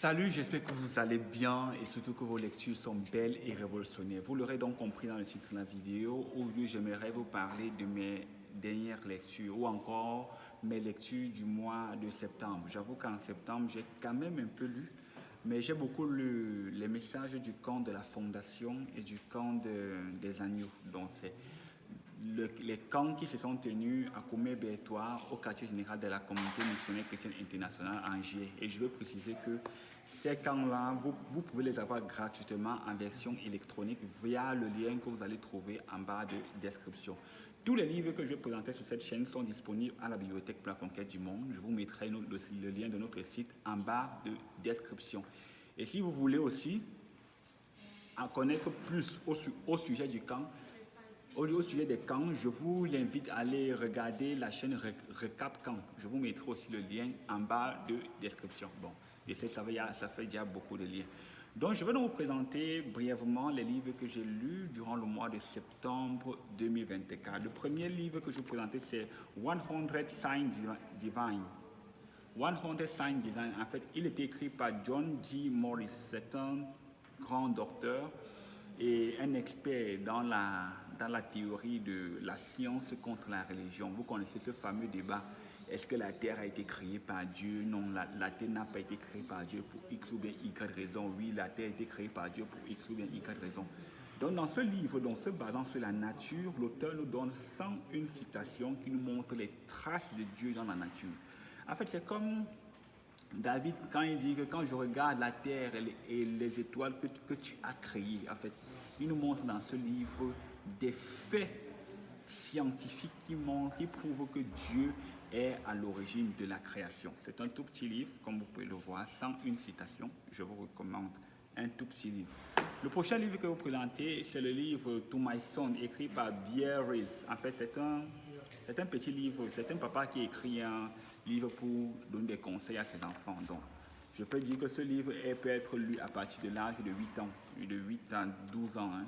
Salut, j'espère que vous allez bien et surtout que vos lectures sont belles et révolutionnaires. Vous l'aurez donc compris dans le titre de la vidéo. Aujourd'hui, j'aimerais vous parler de mes dernières lectures ou encore mes lectures du mois de septembre. J'avoue qu'en septembre, j'ai quand même un peu lu, mais j'ai beaucoup lu les messages du camp de la Fondation et du camp des agneaux. Donc, c'est les camps qui se sont tenus à Koumé-Bertoir, au quartier général de la communauté missionnaire chrétienne internationale à Angers. Et je veux préciser que ces camps-là, vous pouvez les avoir gratuitement en version électronique via le lien que vous allez trouver en bas de description. Tous les livres que je vais présenter sur cette chaîne sont disponibles à la bibliothèque pour la conquête du monde. Je vous mettrai le lien de notre site en bas de description. Et si vous voulez aussi en connaître plus au sujet du camp, au sujet des camps, je vous invite à aller regarder la chaîne Recap Camp. Je vous mettrai aussi le lien en bas de description. Bon, et ça fait déjà beaucoup de liens. Donc, je vais donc vous présenter brièvement les livres que j'ai lus durant le mois de septembre 2024. Le premier livre que je vais vous présenter, c'est 100 Signs Divine. 100 Signs Divine, en fait, il est écrit par John G. Morris. C'est un grand docteur et un expert dans la théorie de la science contre la religion. Vous connaissez ce fameux débat. Est-ce que la Terre a été créée par Dieu? Non, la Terre n'a pas été créée par Dieu pour X ou bien Y raison. Oui, la Terre a été créée par Dieu pour X ou bien Y raison. Donc, dans ce livre, se basant sur la nature, l'auteur nous donne 101 citations qui nous montrent les traces de Dieu dans la nature. En fait, c'est comme David, quand il dit que quand je regarde la terre et les étoiles que tu as créées, en fait, il nous montre dans ce livre des faits scientifiques qui prouvent que Dieu est à l'origine de la création. C'est un tout petit livre, comme vous pouvez le voir, sans une citation. Je vous recommande un tout petit livre. Le prochain livre que je vais vous présenter, c'est le livre To My Son, écrit par Bear Reese. En fait, c'est un petit livre, c'est un papa qui écrit un livre pour donner des conseils à ses enfants. Donc, je peux dire que ce livre peut être lu à partir de l'âge de 8 ans, de 8 à 12 ans. Hein.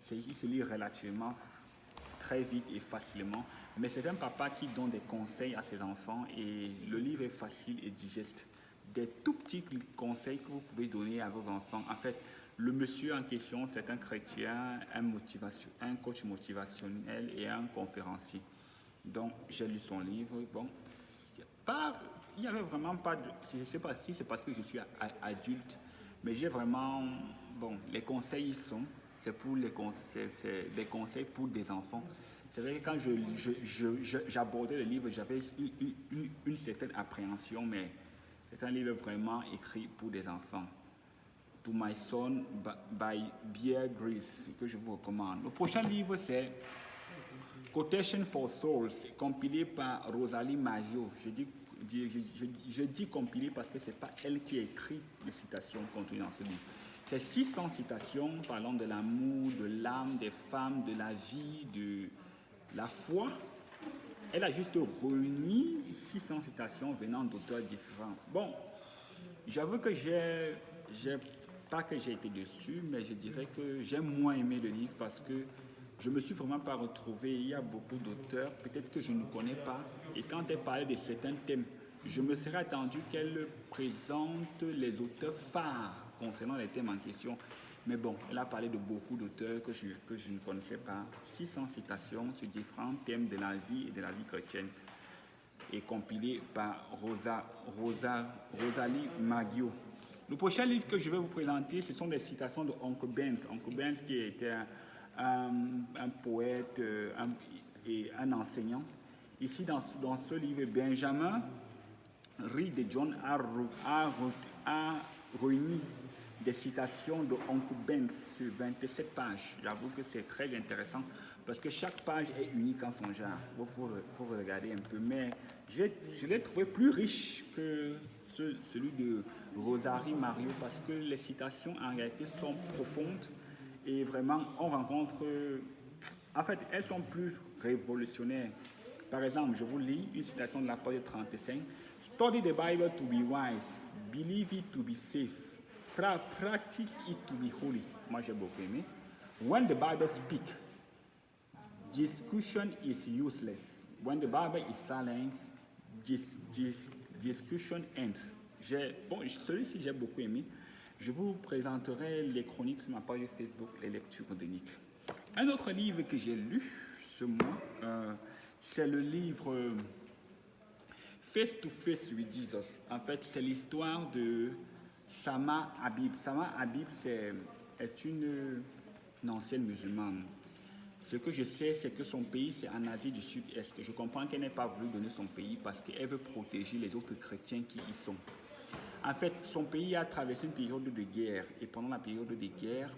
Il se lit relativement très vite et facilement, mais c'est un papa qui donne des conseils à ses enfants et le livre est facile et digeste. Des tout petits conseils que vous pouvez donner à vos enfants. En fait, le monsieur en question, c'est un chrétien, un coach motivationnel et un conférencier. Donc, j'ai lu son livre. Bon, il n'y avait vraiment pas de... Je ne sais pas si c'est parce que je suis adulte, mais j'ai vraiment... Bon, les conseils sont... C'est des conseils pour des enfants. C'est vrai que quand j'abordais le livre, j'avais une certaine appréhension, mais c'est un livre vraiment écrit pour des enfants. To My Son by Bear Reese, que je vous recommande. Le prochain livre, c'est Quotation for Souls, compilé par Rosalie Maggio. Je dis compilé parce que ce n'est pas elle qui a écrit les citations contenues dans ce livre. C'est 600 citations parlant de l'amour, de l'âme, des femmes, de la vie, de la foi. Elle a juste réuni 600 citations venant d'auteurs différents. Bon, j'avoue que pas que j'ai été déçu, mais je dirais que j'ai moins aimé le livre parce que je ne me suis vraiment pas retrouvé. Il y a beaucoup d'auteurs, peut-être que je ne connais pas. Et quand elle parlait de certains thèmes, je me serais attendu qu'elle présente les auteurs phares concernant les thèmes en question. Mais bon, elle a parlé de beaucoup d'auteurs que je ne connaissais pas. 600 citations sur différents thèmes de la vie et de la vie chrétienne. Et compilé par Rosalie Maggio. Le prochain livre que je vais vous présenter, ce sont des citations de Uncle Benz. Uncle Benz qui était un poète et un enseignant. Ici, dans ce livre, Benjamin Reed de John a réuni des citations de Uncle Benz sur 27 pages. J'avoue que c'est très intéressant parce que chaque page est unique en son genre. Il faut regarder un peu. Mais je l'ai trouvé plus riche que celui de Rosalie Maggio parce que les citations en réalité sont profondes et vraiment on rencontre... En fait, elles sont plus révolutionnaires. Par exemple, je vous lis une citation de la page 35. Study the Bible to be wise, believe it to be safe, practice it to be holy. Moi, j'ai beaucoup aimé. When the Bible speaks, discussion is useless. When the Bible is silent, discussion ends. Bon, celui-ci, j'ai beaucoup aimé. Je vous présenterai les chroniques sur ma page Facebook, les lectures de Nick. Un autre livre que j'ai lu ce mois, c'est le livre Face to Face with Jesus. En fait, c'est l'histoire de Sama Habib. Sama Habib, est une ancienne musulmane. Ce que je sais, c'est que son pays, c'est en Asie du Sud-Est. Je comprends qu'elle n'ait pas voulu donner son pays parce qu'elle veut protéger les autres chrétiens qui y sont. En fait, son pays a traversé une période de guerre. Et pendant la période de guerre,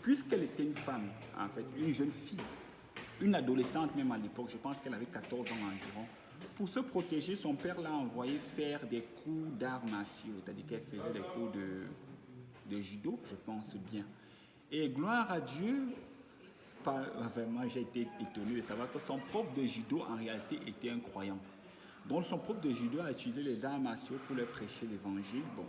puisqu'elle était une femme, en fait, une jeune fille, une adolescente même à l'époque, je pense qu'elle avait 14 ans environ, pour se protéger, son père l'a envoyé faire des cours d'arts martiaux, c'est-à-dire qu'elle faisait des cours de judo, je pense bien. Et gloire à Dieu, vraiment j'ai été étonné de savoir que son prof de judo en réalité était un croyant. Donc son prof de judo a utilisé les arts martiaux pour leur prêcher l'évangile. Bon,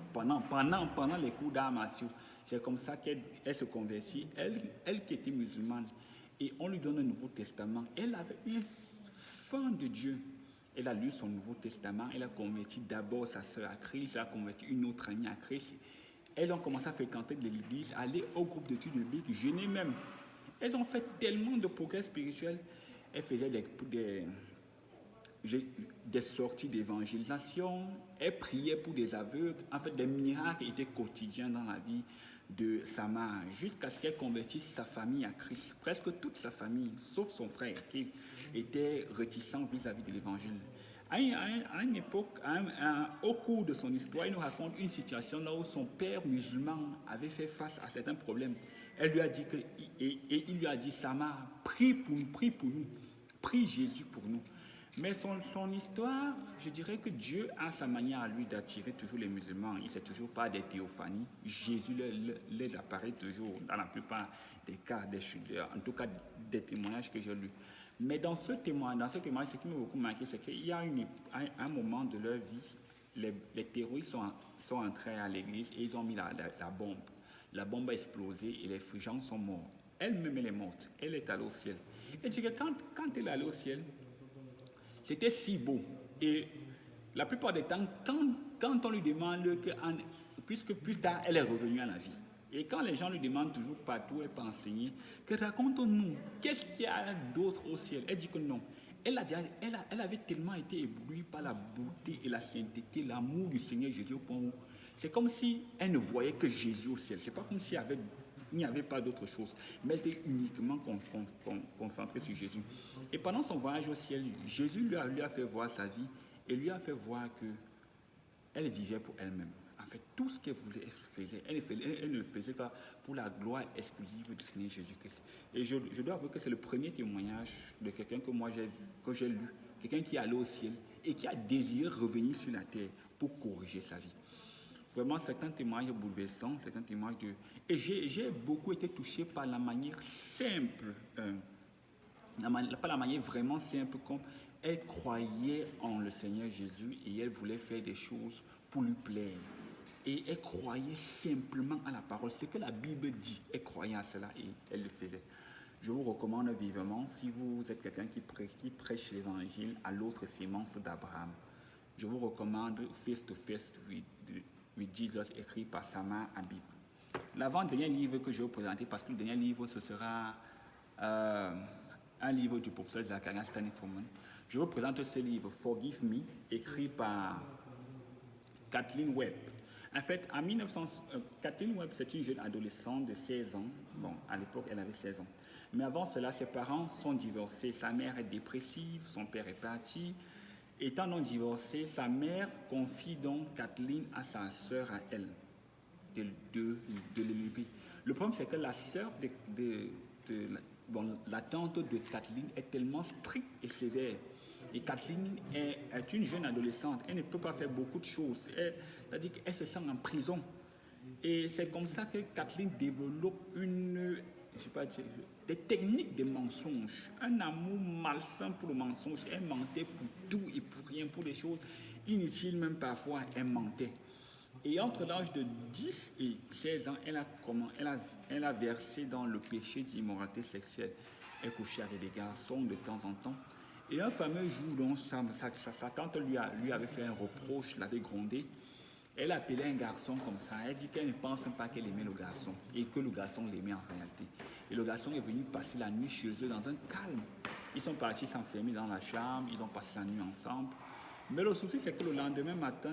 pendant les cours d'arts martiaux, c'est comme ça qu'elle se convertit. Elle qui était musulmane, et on lui donne un Nouveau Testament. Elle avait une faim de Dieu. Elle a lu son Nouveau Testament. Elle a converti d'abord sa sœur à Christ. Elle a converti une autre amie à Christ. Elles ont commencé à fréquenter l'église, aller au groupe d'études bibliques, jeûner même. Elles ont fait tellement de progrès spirituel. Elles faisaient des sorties d'évangélisation. Elles priaient pour des aveugles. En fait, des miracles étaient quotidiens dans la vie de Sama, jusqu'à ce qu'elle convertisse sa famille à Christ. Presque toute sa famille, sauf son frère, qui était réticent vis-à-vis de l'évangile. À une époque, au cours de son histoire, il nous raconte une situation là où son père musulman avait fait face à certains problèmes. Elle lui a dit il lui a dit, Sama, prie pour nous, prie Jésus pour nous. Mais son histoire, je dirais que Dieu a sa manière à lui d'attirer toujours les musulmans. Il ne sait toujours pas des théophanies. Jésus les apparaît toujours dans la plupart des cas, en tout cas des témoignages que j'ai lus. Mais dans ce témoignage, ce qui m'a beaucoup marqué, c'est qu'il y a un moment de leur vie, les terroristes sont entrés à l'église et ils ont mis la bombe. La bombe a explosé et les gens sont morts. Elle-même, elle est morte. Elle est allée au ciel. Et je dis que quand elle est allée au ciel, c'était si beau. Et la plupart des temps, quand on lui demande, puisque plus tard, elle est revenue à la vie. Et quand les gens lui demandent toujours partout, elle peut enseigner, que raconte-nous, qu'est-ce qu'il y a d'autre au ciel? Elle dit que non. Elle avait tellement été éblouie par la beauté et la sainteté, l'amour du Seigneur Jésus au point où c'est comme si elle ne voyait que Jésus au ciel. C'est pas comme s'il n'y avait pas d'autre chose, mais elle était uniquement concentrée sur Jésus. Et pendant son voyage au ciel, Jésus lui a fait voir sa vie et lui a fait voir qu'elle vivait pour elle-même. En fait, tout ce qu'elle voulait, elle faisait. Elle ne le faisait pas pour la gloire exclusive du Seigneur Jésus-Christ. Et je dois avouer que c'est le premier témoignage de quelqu'un que j'ai lu, quelqu'un qui est allé au ciel et qui a désiré revenir sur la terre pour corriger sa vie. Vraiment, c'est un témoignage bouleversant, c'est un témoignage de... Et j'ai beaucoup été touché par la manière simple, pas la manière vraiment simple, comme elle croyait en le Seigneur Jésus et elle voulait faire des choses pour lui plaire. Et elle croyait simplement à la parole, ce que la Bible dit, elle croyait à cela et elle le faisait. Je vous recommande vivement, si vous êtes quelqu'un qui prêche l'évangile à l'autre sémence d'Abraham, je vous recommande Face to Face with Jesus, écrit par Sama Habib. L'avant-dernier livre que je vais vous présenter, parce que le dernier livre, ce sera un livre du professeur Zacharias Stanley-Forman. Je vous présente ce livre, Forgive Me, écrit par Kathleen Webb. En fait, Kathleen Webb, c'est une jeune adolescente de 16 ans. Bon, à l'époque, elle avait 16 ans. Mais avant cela, ses parents sont divorcés. Sa mère est dépressive, son père est parti. Étant non divorcée, sa mère confie donc Kathleen à sa sœur, à elle, de l'élever. Le problème, c'est que la sœur la tante de Kathleen est tellement stricte et sévère. Et Kathleen est une jeune adolescente. Elle ne peut pas faire beaucoup de choses. C'est-à-dire qu'elle se sent en prison. Et c'est comme ça que Kathleen développe des techniques de mensonge, un amour malsain pour le mensonge. Elle mentait pour tout et pour rien, pour des choses inutiles même parfois, elle mentait. Et entre l'âge de 10 et 16 ans, elle a versé dans le péché d'immoralité sexuelle. Elle couchait avec des garçons de temps en temps. Et un fameux jour, donc, sa tante lui avait fait un reproche, l'avait grondé. Elle appelait un garçon comme ça. Elle dit qu'elle ne pense pas qu'elle aimait le garçon et que le garçon l'aimait en réalité. Et le garçon est venu passer la nuit chez eux dans un calme. Ils sont partis s'enfermer dans la chambre, ils ont passé la nuit ensemble. Mais le souci, c'est que le lendemain matin,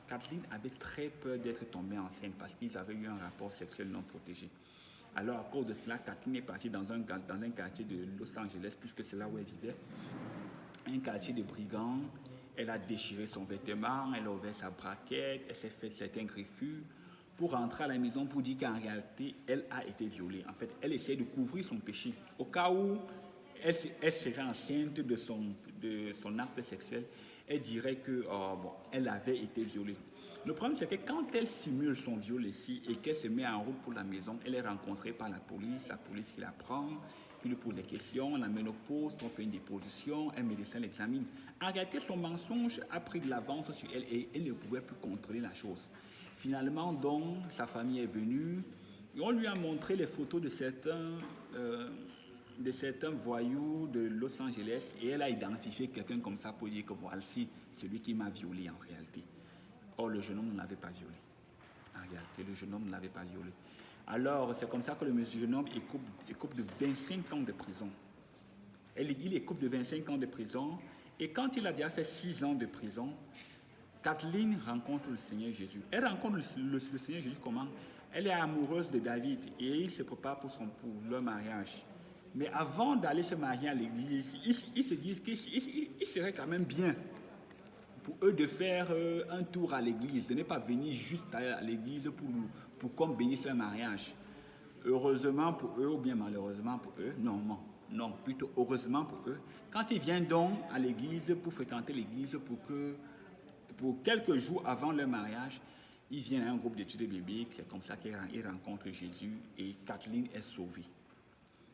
Kathleen avait très peur d'être tombée enceinte parce qu'ils avaient eu un rapport sexuel non protégé. Alors, à cause de cela, Kathleen est partie dans un quartier de Los Angeles, puisque c'est là où elle vivait, un quartier de brigands. Elle a déchiré son vêtement, elle a ouvert sa braquette, elle s'est fait certains griffures pour rentrer à la maison pour dire qu'en réalité, elle a été violée. En fait, elle essaie de couvrir son péché. Au cas où elle serait enceinte de son acte sexuel, elle dirait que elle avait été violée. Le problème, c'est que quand elle simule son viol ici et qu'elle se met en route pour la maison, elle est rencontrée par la police qui la prend, qui lui pose des questions, la mène au poste, on fait une déposition, un médecin l'examine. En réalité, son mensonge a pris de l'avance sur elle et elle ne pouvait plus contrôler la chose. Finalement, donc, sa famille est venue et on lui a montré les photos de certains voyous de Los Angeles et elle a identifié quelqu'un comme ça pour dire que voici celui qui m'a violée en réalité. Or, le jeune homme ne l'avait pas violée. En réalité, le jeune homme ne l'avait pas violée. Alors, c'est comme ça que le jeune homme écope de 25 ans de prison. Il écope de 25 ans de prison. Et quand il a déjà fait 6 ans de prison, Kathleen rencontre le Seigneur Jésus. Elle rencontre le Seigneur Jésus comment? Elle est amoureuse de David et il se prépare pour leur mariage. Mais avant d'aller se marier à l'église, ils se disent qu'il serait quand même bien pour eux de faire un tour à l'église, de ne pas venir juste à l'église pour qu'on bénisse un mariage. Heureusement pour eux, ou bien malheureusement pour eux, non, plutôt heureusement pour eux, quand ils viennent donc à l'église pour fréquenter l'église pour quelques jours avant leur mariage, ils viennent à un groupe d'études bibliques, c'est comme ça qu'ils rencontrent Jésus et Kathleen est sauvée.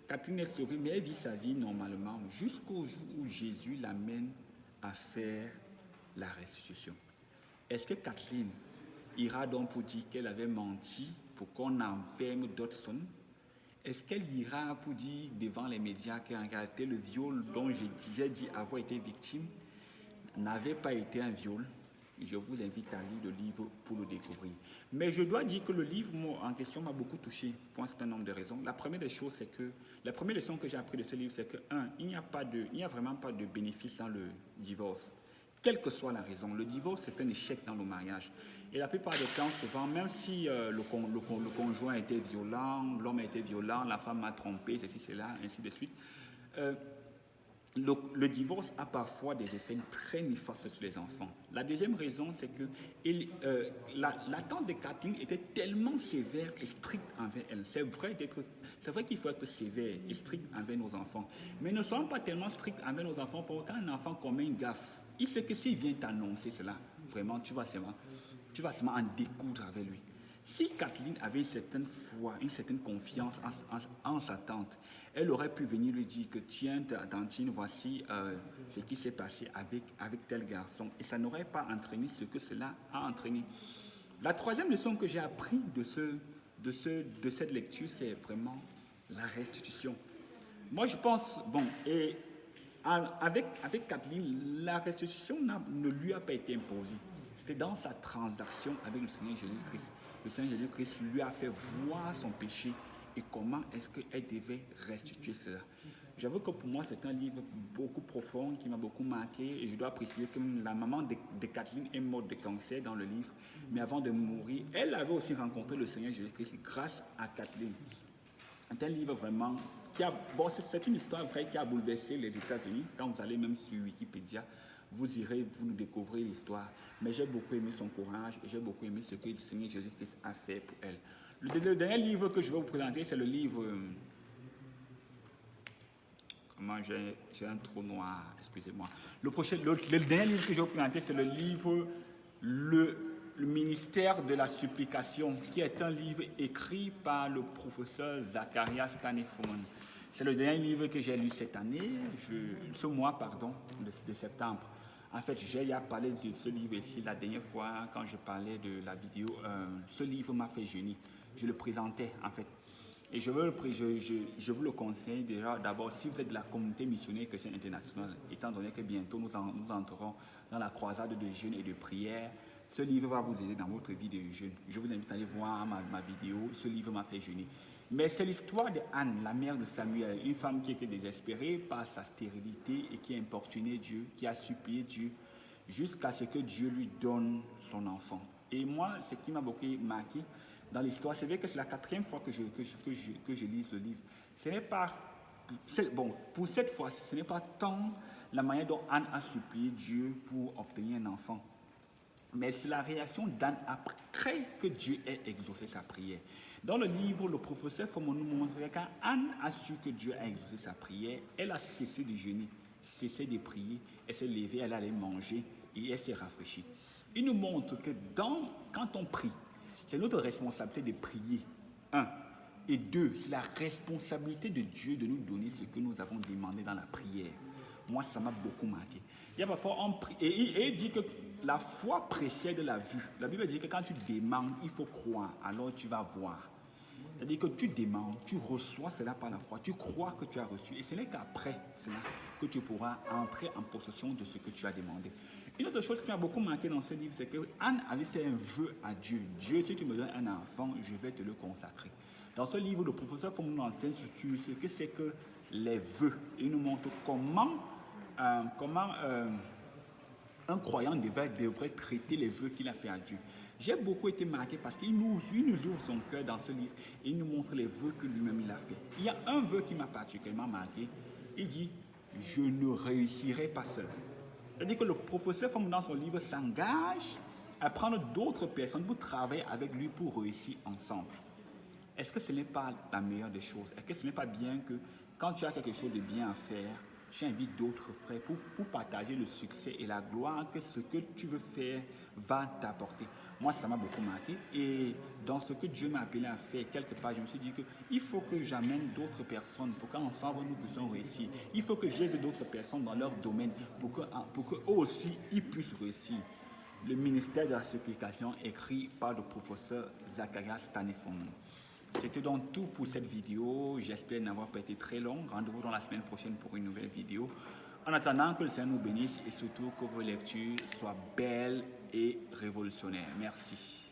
Kathleen est sauvée, mais elle vit sa vie normalement jusqu'au jour où Jésus l'amène à faire la restitution. Est-ce que Kathleen ira donc pour dire qu'elle avait menti pour qu'on enferme Dodson? Est-ce qu'elle ira pour dire devant les médias qu'en réalité le viol dont j'ai dit avoir été victime n'avait pas été un viol? Je vous invite à lire le livre pour le découvrir. Mais je dois dire que le livre en question m'a beaucoup touché pour un certain nombre de raisons. La première des choses, c'est que la première leçon que j'ai appris de ce livre, c'est que, il n'y a vraiment pas de bénéfice dans le divorce. Quelle que soit la raison, le divorce, c'est un échec dans le mariage. Et la plupart des temps, souvent, même si le conjoint était violent, l'homme était violent, la femme m'a trompé, ceci, cela, ainsi de suite, le divorce a parfois des effets très néfastes sur les enfants. La deuxième raison, c'est que la tante de Kathleen était tellement sévère et stricte envers elle. C'est vrai qu'il faut être sévère et strict envers nos enfants, mais ne soyons pas tellement stricts envers nos enfants pour quand un enfant commet une gaffe. Il sait que s'il vient t'annoncer cela, vraiment, tu vas seulement en découdre avec lui. Si Kathleen avait une certaine foi, une certaine confiance en sa tante, elle aurait pu venir lui dire que tiens, tantine, voici ce qui s'est passé avec tel garçon. Et ça n'aurait pas entraîné ce que cela a entraîné. La troisième leçon que j'ai appris de cette lecture, c'est vraiment la restitution. Moi, je pense, avec Kathleen, la restitution ne lui a pas été imposée. C'était dans sa transaction avec le Seigneur Jésus-Christ. Le Seigneur Jésus-Christ lui a fait voir son péché et comment est-ce qu'elle devait restituer cela. J'avoue que pour moi, c'est un livre beaucoup profond qui m'a beaucoup marqué et je dois préciser que la maman de Kathleen est morte de cancer dans le livre, mais avant de mourir, elle avait aussi rencontré le Seigneur Jésus-Christ grâce à Kathleen. C'est un livre vraiment c'est une histoire vraie qui a bouleversé les États-Unis. Quand vous allez même sur Wikipédia, vous nous découvrez l'histoire. Mais j'ai beaucoup aimé son courage et j'ai beaucoup aimé ce que le Seigneur Jésus-Christ a fait pour elle. Le dernier livre que je vais vous présenter, c'est le livre... j'ai un trou noir, excusez-moi. Le dernier livre que je vais vous présenter, c'est le livre le ministère de la supplication, qui est un livre écrit par le professeur Zacharias Kanefoman. C'est le dernier livre que j'ai lu cette année, ce mois, de septembre. En fait, j'ai déjà parlé de ce livre ici la dernière fois quand je parlais de la vidéo. Ce livre m'a fait génie. Je le présentais, en fait. Et je vous le conseille déjà, d'abord, si vous êtes de la communauté missionnaire chrétienne internationale, étant donné que bientôt nous entrerons dans la croisade de jeûne et de prière, ce livre va vous aider dans votre vie de jeûne. Je vous invite à aller voir ma vidéo, ce livre m'a fait jeûner. Mais c'est l'histoire de Anne, la mère de Samuel, une femme qui était désespérée par sa stérilité et qui a importuné Dieu, qui a supplié Dieu jusqu'à ce que Dieu lui donne son enfant. Et moi, ce qui m'a beaucoup marqué dans l'histoire, c'est vrai que c'est la 4e fois que je lis ce livre. Ce n'est pas, bon, pour cette fois, ce n'est pas tant la manière dont Anne a supplié Dieu pour obtenir un enfant, mais c'est la réaction d'Anne après que Dieu ait exaucé sa prière. Dans le livre, le professeur Fomon nous montre que quand Anne a su que Dieu a exaucé sa prière, elle a cessé de jeûner, cessé de prier, elle s'est levée, elle allait manger et elle s'est rafraîchie. Il nous montre que quand on prie, c'est notre responsabilité de prier. 1. Et 2, c'est la responsabilité de Dieu de nous donner ce que nous avons demandé dans la prière. Moi, ça m'a beaucoup marqué. Il y a parfois, on prie, et il dit que la foi précède la vue. La Bible dit que quand tu demandes, il faut croire, alors tu vas voir. C'est-à-dire que tu demandes, tu reçois cela par la foi, tu crois que tu as reçu. Et ce n'est qu'après cela que tu pourras entrer en possession de ce que tu as demandé. Une autre chose qui m'a beaucoup marqué dans ce livre, c'est que Anne avait fait un vœu à Dieu. Dieu, si tu me donnes un enfant, je vais te le consacrer. Dans ce livre, le professeur Fomon nous enseigne sur ce que c'est que les vœux. Il nous montre comment un croyant devrait traiter les vœux qu'il a fait à Dieu. J'ai beaucoup été marqué parce qu'il nous ouvre son cœur dans ce livre et il nous montre les vœux que lui-même il a fait. Il y a un vœu qui m'a particulièrement marqué. Il dit « Je ne réussirai pas seul ». C'est-à-dire que le professeur Fomon dans son livre s'engage à prendre d'autres personnes pour travailler avec lui pour réussir ensemble. Est-ce que ce n'est pas la meilleure des choses? Est-ce que ce n'est pas bien que quand tu as quelque chose de bien à faire, tu invites d'autres frères pour partager le succès et la gloire que ce que tu veux faire va t'apporter? Moi, ça m'a beaucoup marqué. Et dans ce que Dieu m'a appelé à faire, quelque part, je me suis dit qu'il faut que j'amène d'autres personnes pour qu'ensemble nous puissions réussir. Il faut que j'aide d'autres personnes dans leur domaine pour qu'eux aussi, ils puissent réussir. Le ministère de la supplication écrit par le professeur Zacharias Tanefon. C'était donc tout pour cette vidéo. J'espère n'avoir pas été très long. Rendez-vous dans la semaine prochaine pour une nouvelle vidéo. En attendant, que le Seigneur nous bénisse et surtout que vos lectures soient belles et révolutionnaires. Merci.